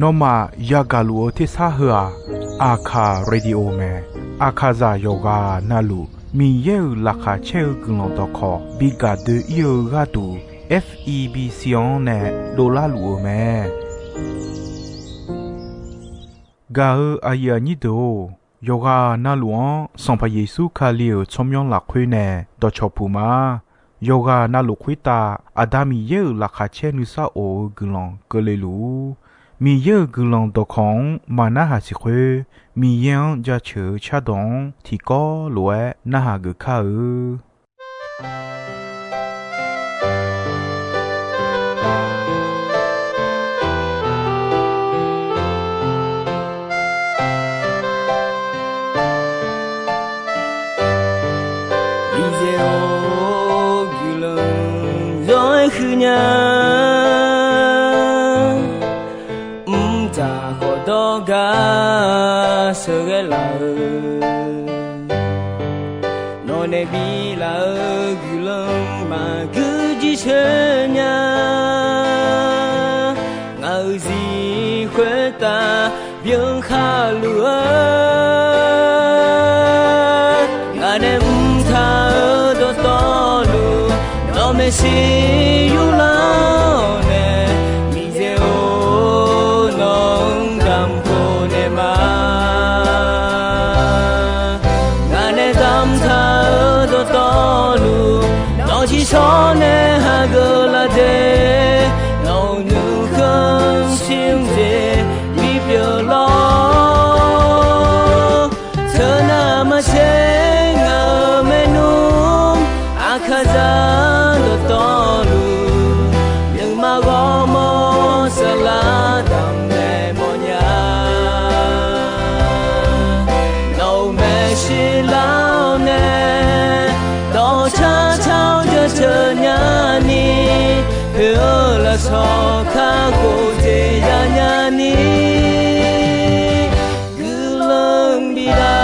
นอมายากาลูที่ซาหัวอาคาเรดิโอเมอาคาซาโยกานาลูมีเยอลักาเชลกุลตอคอบิกาเดเยกาตู FEB ซิออนเนดอลลาร์ลูเมกาอายานิโดโยกานาลวงสัมพเยซูคาเลียวชมยองหลักคุยเนดอชอปูมาโยกานาลุคุยตาอาดามีเยอลักาเชนุซาโอกุลองกเลลูมีเยอะกุลองตอของมานาหาสิคุมียังจะเชื่อชาดงที่ก็รวยนาหากึข้าคือเนี่ยจะขอดอกาเสือลานอนในบีลากุลมาคือจิเชเนี่ยเงาสีขวตาเบียงข้าลัวงานเอ็มท่าดอตอลูน้องไม่สิอยู่แล้วเนี่ยมีเจ้าน้องดำคนเนมางานเอ็ดำท่าดอตอลูน้องที่ชอบเนี่ยหากลาเดน้องนึกถึงสิ่งที่มีเปลี่ยนล้อเธอหน้ามาเช็งเอาเมนูอาคาซาดอตอลูยังมาก็มอสลาดำเนมอนยาเราไม่ใช่แล้วเนี่ยต่อชาเช้าจะเจอหน้านี้เพื่อละสอข้ากูเจียหน้านี้คือเรื่องบิดา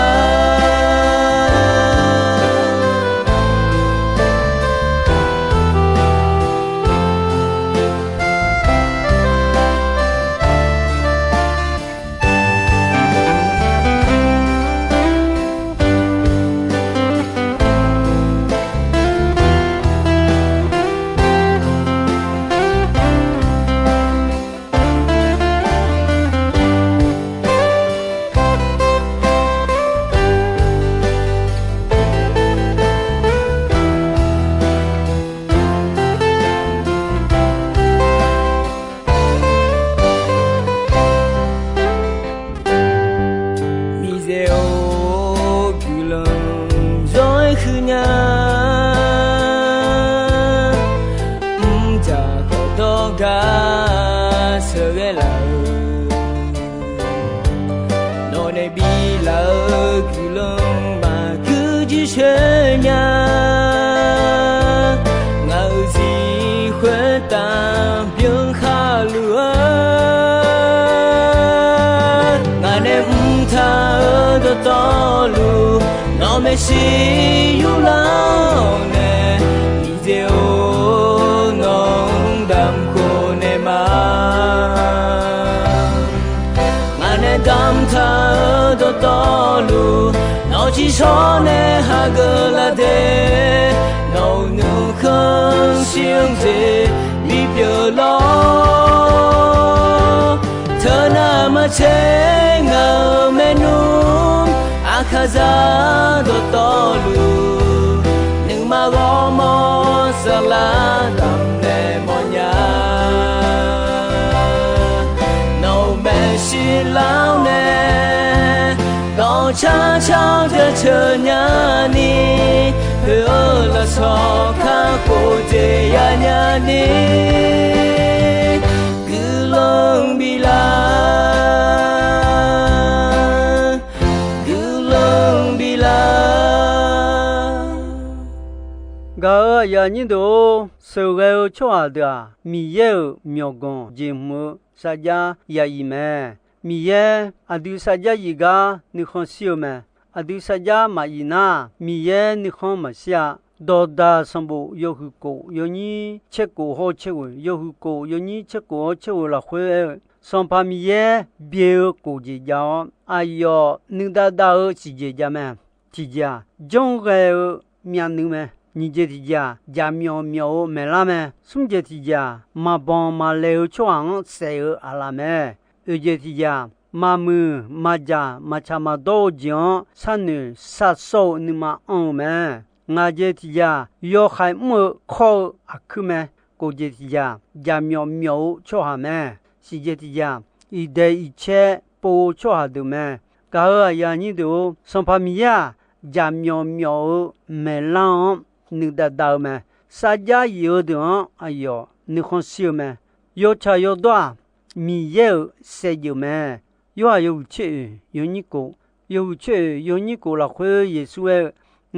ไม่ใช่อยู่แล้วเนี่ยมีเจ้าน้องดำคนเนมางานเนี่ยดำท่าดอตอลูน้องที่ชอบเนี่ยหากลาเดน้องนึกถึงสิ่งที่มีเปลี่ยนล้อเธอหน้ามาเช็งเอาเมนูอาคาซาดอตอลูนึกมาก็มอสลาดำเนมอนยาน้องไม่ใช่แล้วเนี่ยต่อชาเช้าจะเชิญญานี้เพื่อละสอข้ากูเจียญานี้คือลงบิลา个呀，你都收个错的，米有苗工节目，大家也一门，米也啊，对大家一个你看小门，啊对大家嘛一拿，米也你看嘛下，多大上部有去过，有你吃过好吃味，有去过有你吃过好吃味了会。上旁边也别过节家，哎呦，你大大是节家们，节家，中个面牛们，你这节家，家苗苗没啦们，什么节家，马帮马来床谁阿拉们，有节家。马木马家马cha马多讲，三女杀手你嘛们，我这家要还没考阿去们，过节家家苗苗做下们。是这样，一代一切不错下的嘛。搞个呀，你都上旁边呀，家苗苗没浪，你得到嘛？啥家有的，哎呦，你看笑嘛？有差有多，没有谁有嘛？有钱有你过，有钱有你过了会也说，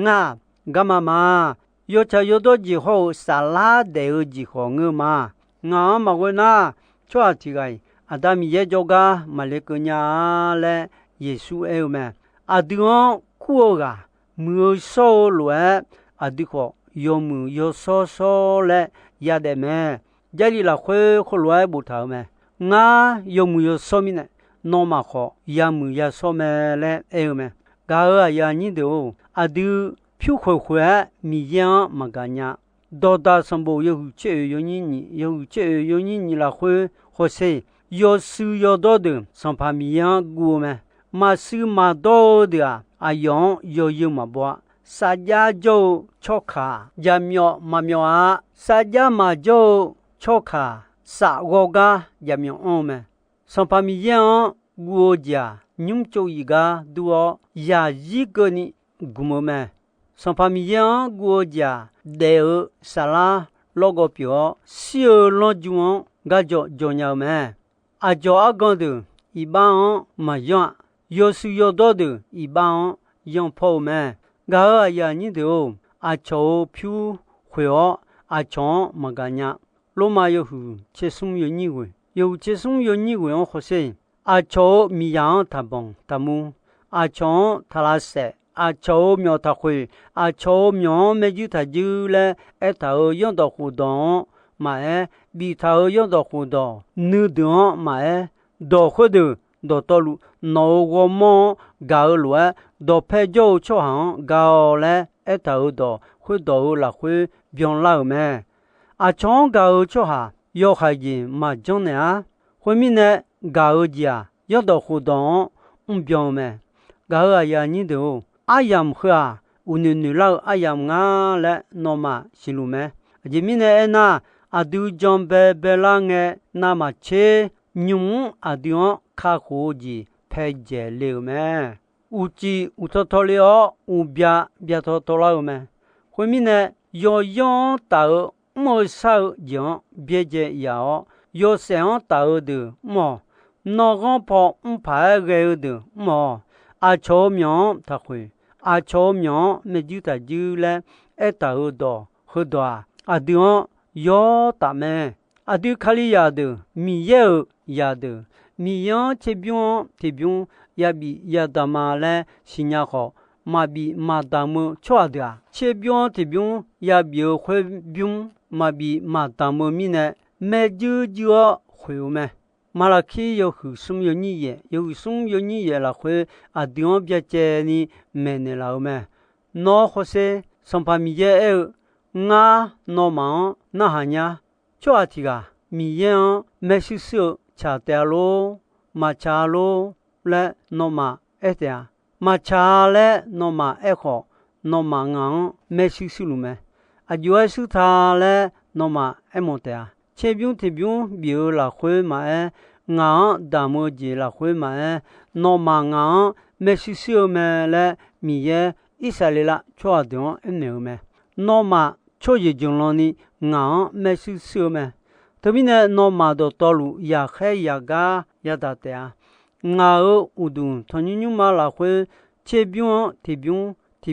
啊，干嘛？有差有多之后，啥拉得之后我嘛，我嘛会那。做这个，阿达米也做个马来个伢嘞，耶稣爱嘛，阿对我过个没收来，阿对个有没有收嘞，也得嘛，家里啦会来不头嘛，我有没有收米呢？那么好，也没有收嘛嘞，爱嘛，个呀你都阿对票会米样嘛个伢。多大上部有钱有你，有钱有你了会或是有收有多的上旁边样过嘛？马收马多的啊，阿样有嘛不？啥家就巧卡，家苗马苗啊，啥家嘛就巧卡，啥个个家苗嘛？上旁边样国家，你们就一个多呀一个呢，过嘛？上旁边样国家。để ở sala logo biểu siêu lo juang ga jo nhau mà a jo a gan de i ba ma ya yo su yo do de i ba yong po mà ga ya ni de a cho phu hwe a chong ma ga nya lo ma yo hu che sum yo ni we yo che sum yo ni we ho se a cho mi yang ta bong ta mu a chong ta la se a cho myo ta hui a cho myo me ju ta ju le e ta o yon do hu don ma e bi ta o yon do hu do nu do ma e do hu do to lu no wo mo ga lu e do pe jo cho han ga le e ta o do hu do la hu bion la me a chong ga o cho ha yo ha yin ma jong ne a hu mi ne ga o jia yon do hu don bion me ga ya ni do ayam hua unu lau ayam nga le noma silume jimine na adu jombe belange nama che nyung adion kha khoji pheje leume uchi utotolio ubya bya totolaume khumine yo yon ta mo sa yon byeje yao yo seon ta de mo no gon po mpa ge de mo a cho myon ta hui a cho myon me ju ta ju le e ta ho do a dion yo ta me a du khali ya de mi ye ya de mi yon che bion te bion ya bi ya da ma le sinya ho ma bi ma da mo chwa da che bion te bion ya bi hui bion ma bi ma da mo mi ne me ju ju hui me马拉克有后生有你也，有生有你也了会啊，地方别介呢，没呢老么？那或是上旁米也有，我那忙那哈呀，就阿提个米也没事事，吃点咯，马吃咯，来那么一点，马吃嘞那么一好，那么硬没事事了么？啊，就爱是他嘞那么一么的。切边特边表啦会买，硬大么子啦会买，那么硬没事事么嘞，米也一下来啦，错掉一牛么，那么错一种了呢，硬没事事么，特别呢，那么多道路也黑也嘎也大的啊，硬乌冬，他你嘛啦会切边特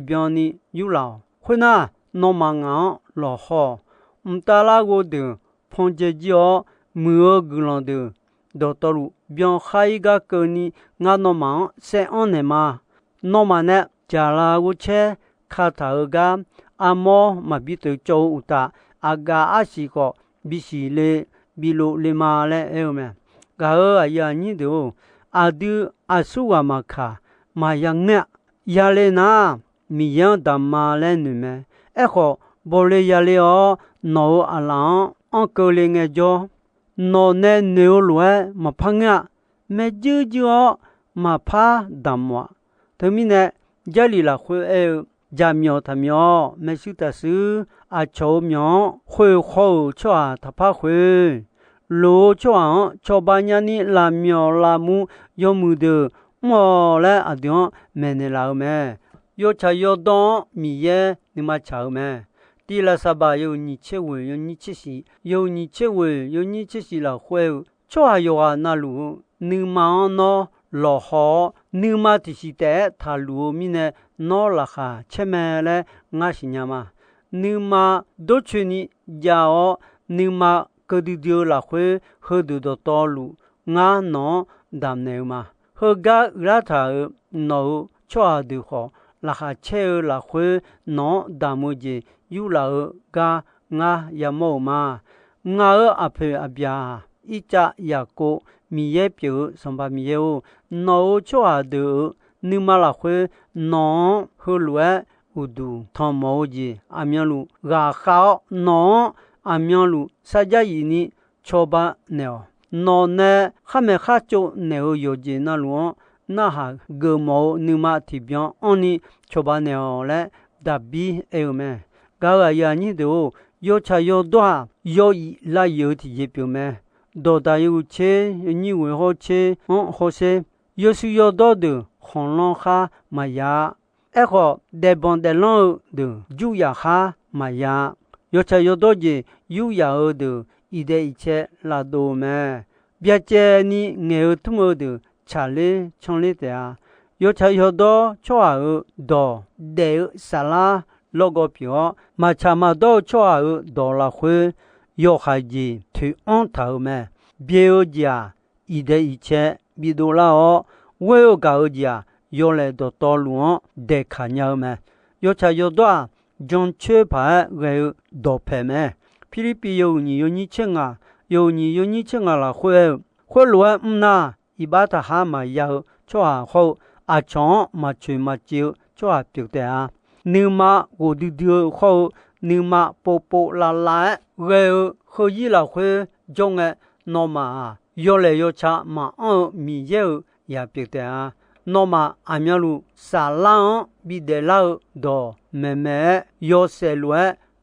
边呢有啦，会呐，那么硬老好，唔打那个的。phong chế gió mưa gương được đồ tàu biang khai ga cơ ni ngã nó mang sẽ on này mà nó mà nè chả là u che khá thở ga 阿摩嘛比对周有大阿嘎阿西个比西嘞比路里马嘞哎咩？噶阿呀你都阿杜阿苏阿玛卡嘛样呢？亚嘞那米样达马嘞你咩？哎个波嘞亚嘞哦，脑阿郎安个嘞个叫脑呢牛乱嘛胖呀，没就就嘛怕达么？他们呢家里啦会哎。家苗他苗，没修的是啊，草苗会好错他怕会，路错错半年你拉苗拉木有木的，我来啊点没你老没，有茶有当米耶你嘛炒没，第了三把有你吃味有你吃西，有你吃味有你吃西了会，错还有啊那路你嘛喏。老好，你嘛这是在他路面呢，哪了哈？前面嘞，我是伢嘛，你嘛都去你家哦，你嘛个地丢了会喝多的道路，我喏当那嘛，喝个拉他喏吃的好，拉哈吃了会喏当么子有了个我也冇嘛，我阿婆阿边一家也过。米也表上把米也哦，脑错的，你嘛拉会脑和乱无度，汤毛子阿面路牙好脑阿面路，啥家一呢？错把鸟脑呢，还没哈就鸟有子那路，那哈个毛你嘛提边，安尼错把鸟嘞，大比哎咩？搞个呀你都有差有多，有一来有体也表咩？多大有车，你为好车，好些，有时要到的，红浪哈嘛呀，哎个在帮在浪的，有呀哈嘛呀，有车有多的，有呀的，一代一切拉多咩？别介你爱土么的，查哩从哩的啊，有车有多，错多，得啥啦？那个表，嘛查嘛多错多了会。有孩子推安头咩？别有家一代一切，比如啦哦，我有搞家，有来到道路得看nhau咩？有才有多，将车牌有多牌咩？菲律宾有你钱啊，有你钱啊啦，会乱那，一把他哈嘛要，做下好，阿长嘛吹嘛招，做下表的啊，你嘛我丢好。你嘛波拉拉，我可以了会种个那么越来越差嘛，米油也别的啊，那么阿苗路沙拉比得老多，妹妹要塞路，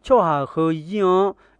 做下可以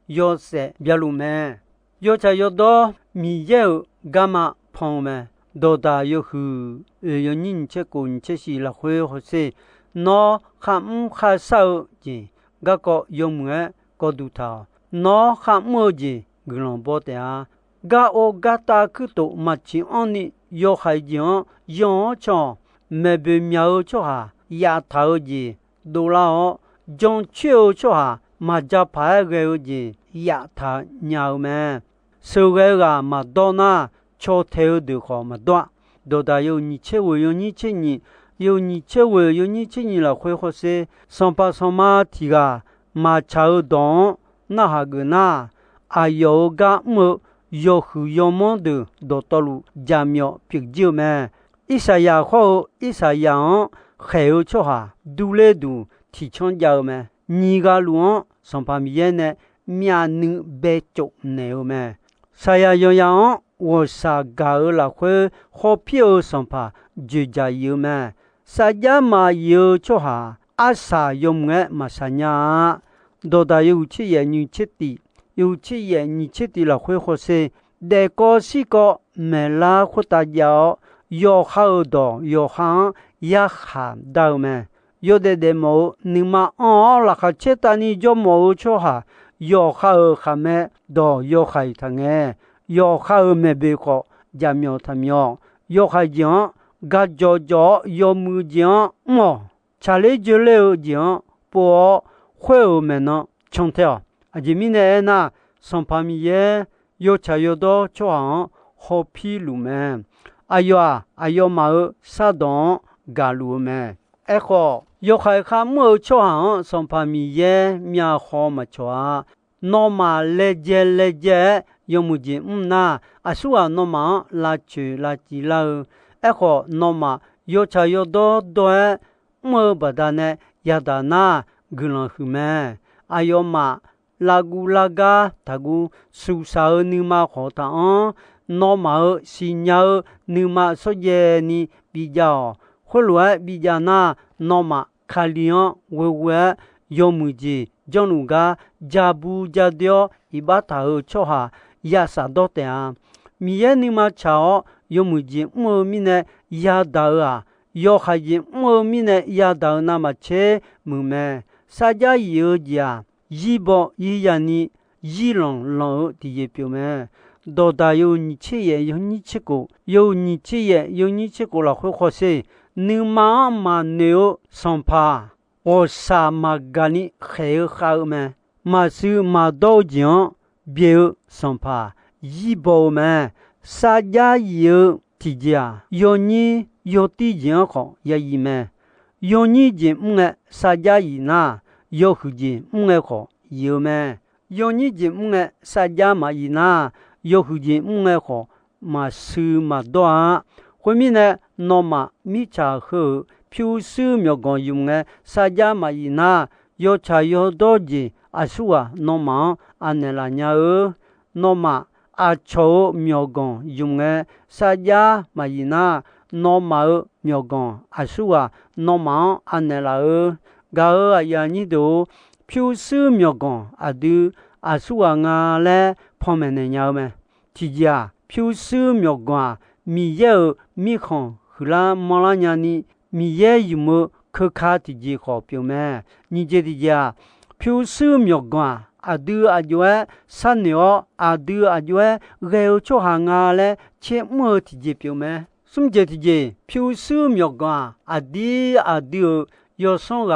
要塞别路咩，要才要多米油干嘛碰咩，多大要去有人吃过你吃西了会好些，那还少钱。个个用个个都头，那还么子个人不的啊？个我个大去都嘛去安尼，要还讲养长，没被苗做下，丫头子都啦哦，将秋做下，嘛就拍个子丫头鸟咩？收个嘛多那，秋头都好嘛多，都大有你吃我有你吃你。有你吃味，有你吃你了，会好些。上把上马提个马超动，那哈个那，啊有个么有胡有么的，到道路家苗别久咩？一下也好，一下也还有错哈，都来都提倡教咩？你个路上把面呢，面能白做没有咩？啥呀样，我啥搞了会好票上把就加油咩？saja ma yo choha asa yom nge masanya do da yu chi ye ni chiti yu chi ye ni chiti la khwe kho se de ko si ko me la khota yao yo ha do yo ha ya ha da me yo de mo ni ma on la kha cheta ni jo mo choha yo ha me do yo khai thange yo ha me be ko jamyo thamyo yo ha jong ga jo yo mu jiang mo cha le jo le jiang po hui o me no chong te a ji mi ne na son pa mi ye yo cha yo do chuang ho pi lu me ayo ma sa don ga lu me e ko ယောခိုင်ခါမောချောဟန်စံဖာမီယေမြာခေါ်မချွာနောမာလေဂျေယောမှုဂျင်နာအဆူအနောမာလာချူလာချီလာအခုနောမာယောချာယောဒိုဒွဲမောဘဒနဲယဒါနာဂုလန်ခုမဲအယောမာလာဂူလာဂါတဂူဆူဆာနီမာခေါ်တာနောမာစီညာနီမာဆိုဂျေနီဘီဂျာခွလွဲဘီဂျာနာနောမာခါလီယန်ဝဝယောမှုကြီးဂျွန်လူကဂျာဘူးဂျာဒျောဣဘတာချောဟာယဆာဒေါတေမီယနီမာချောယောမှုကြီးမောမီနဲယာဒါယောခိုင်ကြီးမောမီနဲယာဒါနာမချေမူမဲစာကြယောဂျာရီဘောရီယာနီရီလုံလုံဒီရပြုမဲဒေါ်တာယောညချေရဲ့ယောညချေကိုယောညချေရဲ့ယောညချေကိုလာခေါ်စေနီမာမာနေယစံဖာဝစာမဂာနီခေခါမဲမဆူမာဒိုဂျန်ဘေစံဖာရီဘောမဲစာကြယောတီဂျာယောညီယောတီဂျန်ခေါ်ယယီမဲယောညီဂျင်ငဲစာကြယီနာယောခုဂျင်ငဲခေါ်ယောမဲယောညီဂျင်ငဲစာကြမာယီနာယောခုဂျင်ငဲခေါ်မဆူမာဒွာခွမီနဲနောမာမိချာဟုဖြူဆူမြောကွန်ယုံငဲစာကြမာယီနာယောချာယောဒိုဂျီအဆူဝနောမာအနဲလာညာနောမာအချောမြောကွန်ယုံငဲစာကြမာယီနာနောမာမြောကွန်အဆူဝနောမာအနဲလာဂါအယာညီတိုဖြူဆူမြောကွန်အဒူအဆူဝငါလဲဖော်မနေညာမဲတီဂျာဖြူဆူမြောကွန်မီယေမိခွန်ခလာမလာညာနီမီယေယူမခခါတီဂျီခေါ်ပြုံမဲညီဂျေတီဂျာဖြူဆူမြောကွန်အဒူအကျွဲဆန်ယောအဒူအကျွဲရေချိုဟာငါလဲချေမောတီဂျီပြုံမဲစွန်ဂျေတီဂျီဖြူဆူမြောကွန်အဒီအဒူယောဆွန်က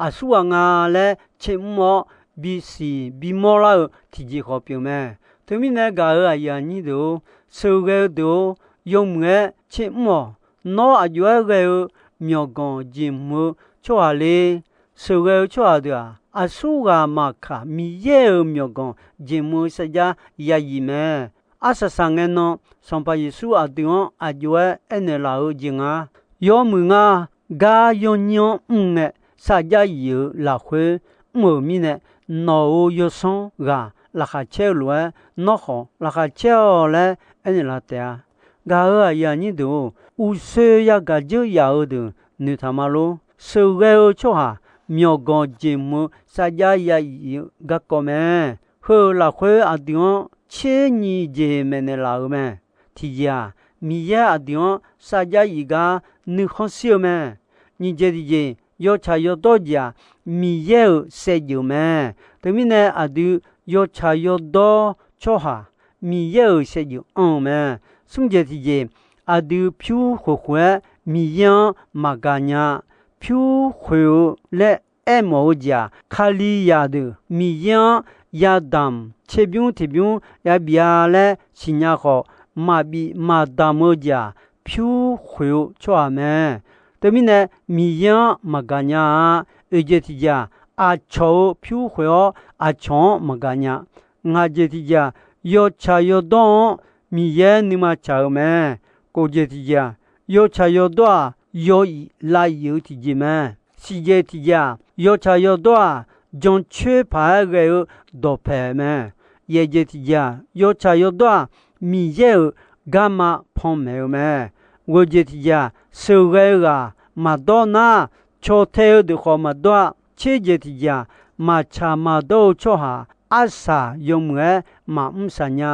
အဆူငါလဲချေမောဘီစီဘီမောလာတီဂျီခေါ်ပြုံမဲသူမိနဲဂါအယာညီတို့ဆူရဲတို့ယုံငဲချေမောနောအကျွဲရေမြောကွန်ဂျင်မချွာလေဆူရဲချွာဒွာအဆူကမခမီယေမြောကွန်ဂျင်မစကြယယီမဲအဆဆငဲနောစံပယေစုအတွန်အကျွဲအနဲလာဂျင်ငါယောမငါဂါယွန်ညွန်ငဲစာကြယီလာခွေမောမီနဲနောယောဆွန်ကလာခချဲလွဲနောခေါလာခချဲလဲအနဲလာတဲဂါအယာညီတို့ဦးဆေရကကြရအောဒနေသမာလိုဆေရဲချောဟာမြောကွန်ဂျင်မစာကြယယီဂကောမဲဟေလာခွေအဒျွန်ချေညီဂျေမဲနဲလာမဲတီယာမီယာအဒျွန်စာကြယီကနုခွန်စီမဲညီဂျေဒီဂျေယောချာယောတော့ဂျာမီယေဆေဂျူမဲတမီနဲအဒူယောချာယောတော့ချောဟာမီယေဆေဂျူအောင်မဲစွန်ဂျေတီဂျေအဒူဖြူခွခွဲမီယန်မဂါညာဖြူခွေလက်အမောဂျာခါလီယာဒူမီယန်ယာဒမ်ချေပြုံးတီပြုံးရဗျာလဲစီညာခေါ်မဘီမာဒါမောဂျာဖြူခွေချွာမဲတမီနဲမီယန်မဂါညာအေဂျတီဂျာအချောဖြူခွေအချောမဂါညာငါဂျတီဂျာယောချာယောဒွန်မီယေနီမချာမဲကိုဂျတီဂျာယောချာယောဒွာယောဤလာယောတီဂျီမဲစီဂျတီဂျာယောချာယောဒွာဂျွန်ချေဖာရေဒေါ်ဖဲမဲယေဂျတီဂျာယောချာယောဒွာမီယေဂါမာဖုံမဲမဲဝဂျတီဂျာဆေရဲကမာဒေါနာချိုသေးဒခေါ်မဒွာချေဂျတီဂျာမာချာမာဒိုချိုဟာအဆာယုံငဲမာအမ်ဆာညာ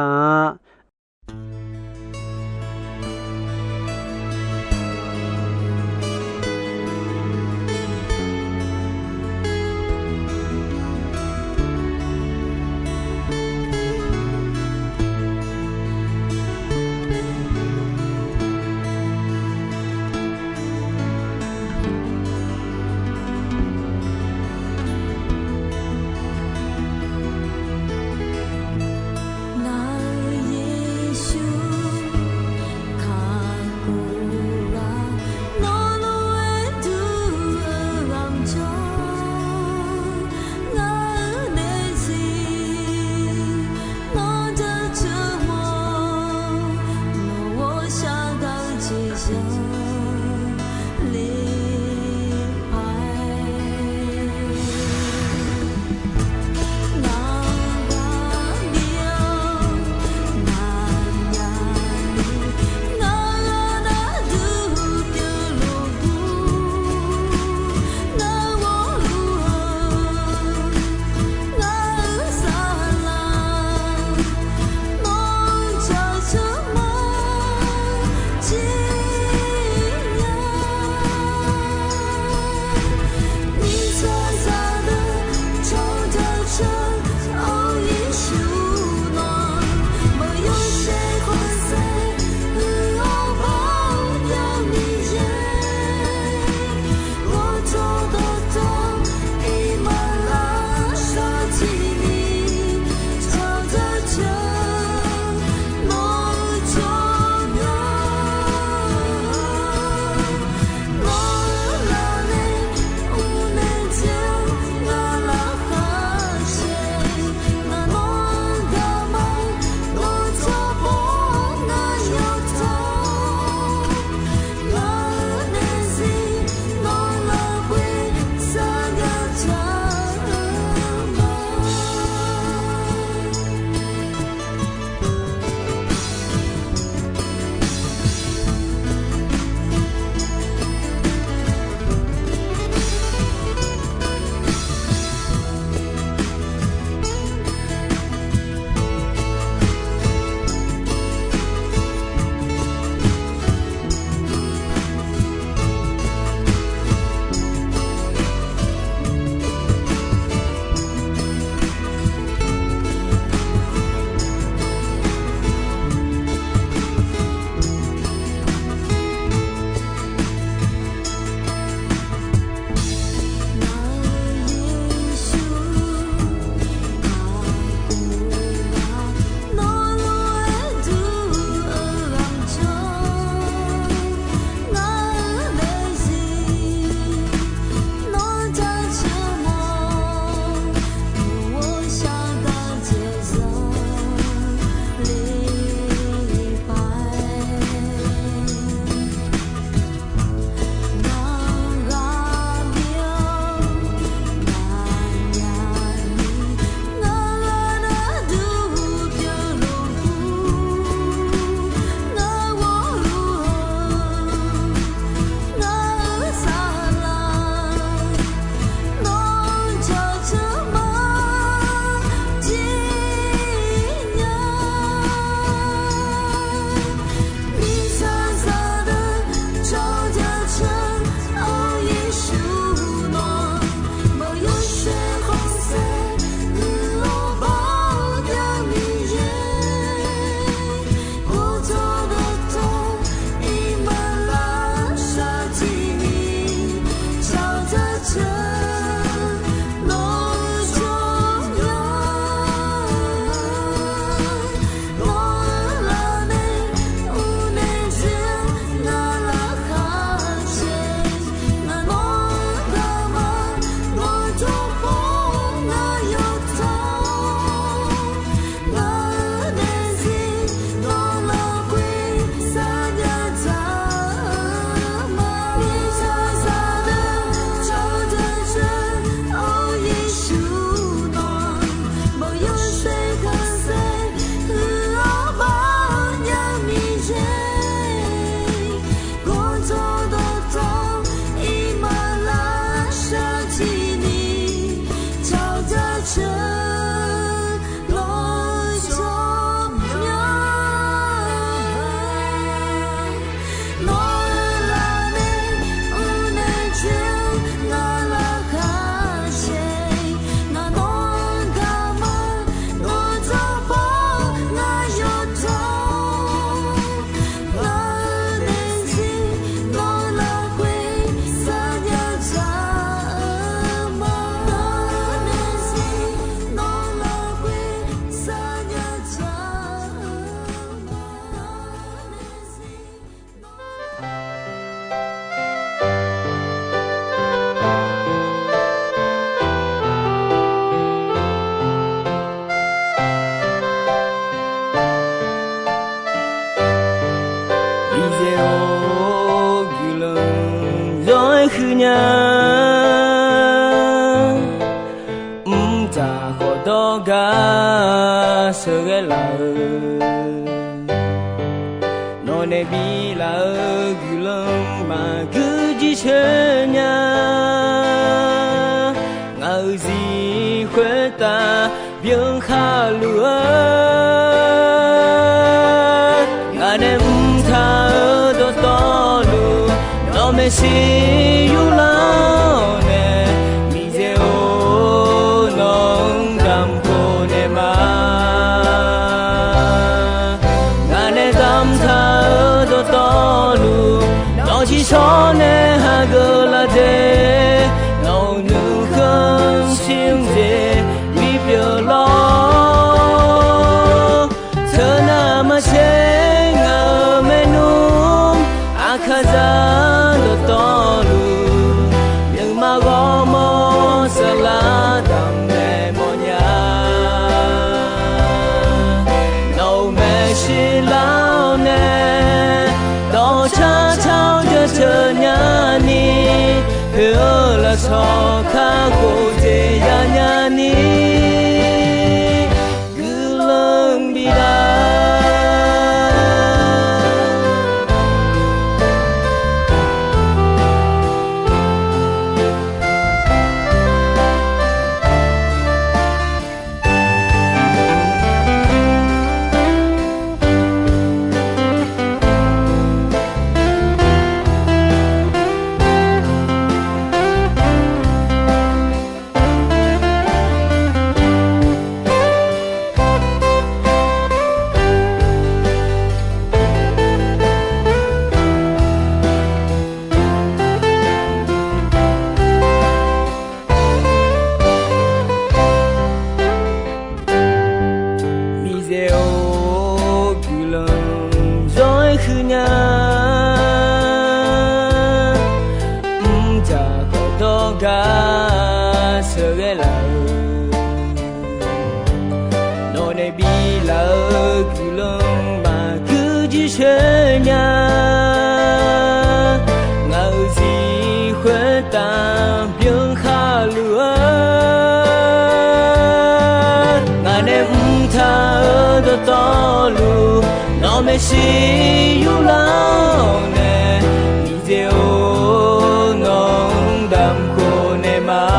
那耶稣。 미제오 귤렁 rồi khnya ta có đó ga sơ ghé là nói này bi là 귤렁 mà cứ chỉ chơi nhà ngờ gì khỏe ta biếng khá lúa ngà đêm tha đó to lúa nó mới xí yêu lao nè mi dễ ô nong đam cô nè mà ngà đêm đam tha đó to lúa nó chỉ cho nè hà gơ là đê nấu nữ khăn xiêm dê mi biểu lo thơ na mà chế ngờ mê nôm à khá ra đồ to lù nhưng mà gõ mô sợ lá đầm mê mô nhà nấu mê xì lao nè đó cha chao cho chờ nhà ni hứa là cho khá cô dê nhà ni cứ lưng đi ra to lu nó mới xí yêu lao nè mi dễ ô nong đam cô nè mà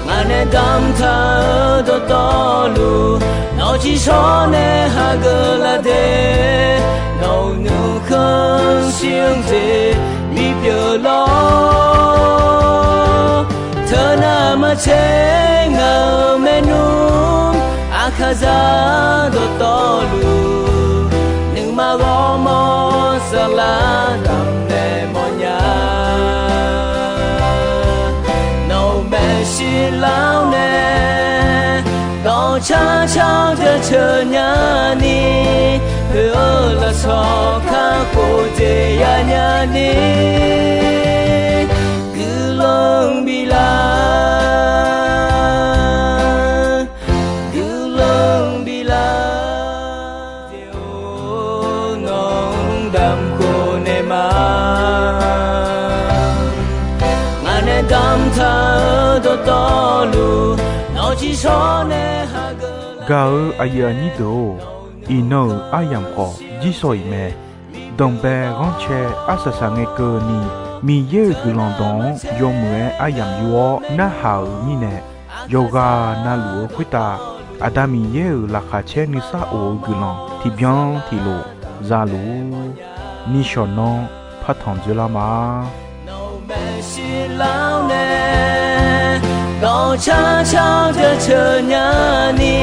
ngà nè đam tha đó to lu nó chỉ cho nè hà gơ là đê nấu nữ khăn xiên dê mi biểu lo thơ na mà chế ngờ mê nôm à khá ra đồ to lù nhưng mà gõ mô sợ lá đầm nè mô nhà nấu mẹ xì lao nè đó cha chao cho chờ nhà ni hứa là cho khá cô dê nhà ni cứ lưng bi la gạo ai ở nhị đồ ino ayam kho chỉ soi mẹ đồng bè gón che asa sang nghe cơ ni mi ye gulon don yom mẹ ayam yuo na hao ni nè yoga na luo quita adami ye la kha che ni sa o gulon thì bien thì lo za lu ni shono phát thong la ma đó cha chao cho chờ nhà ni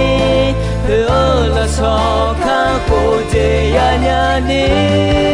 hứa là cho khá cô dê nhà ni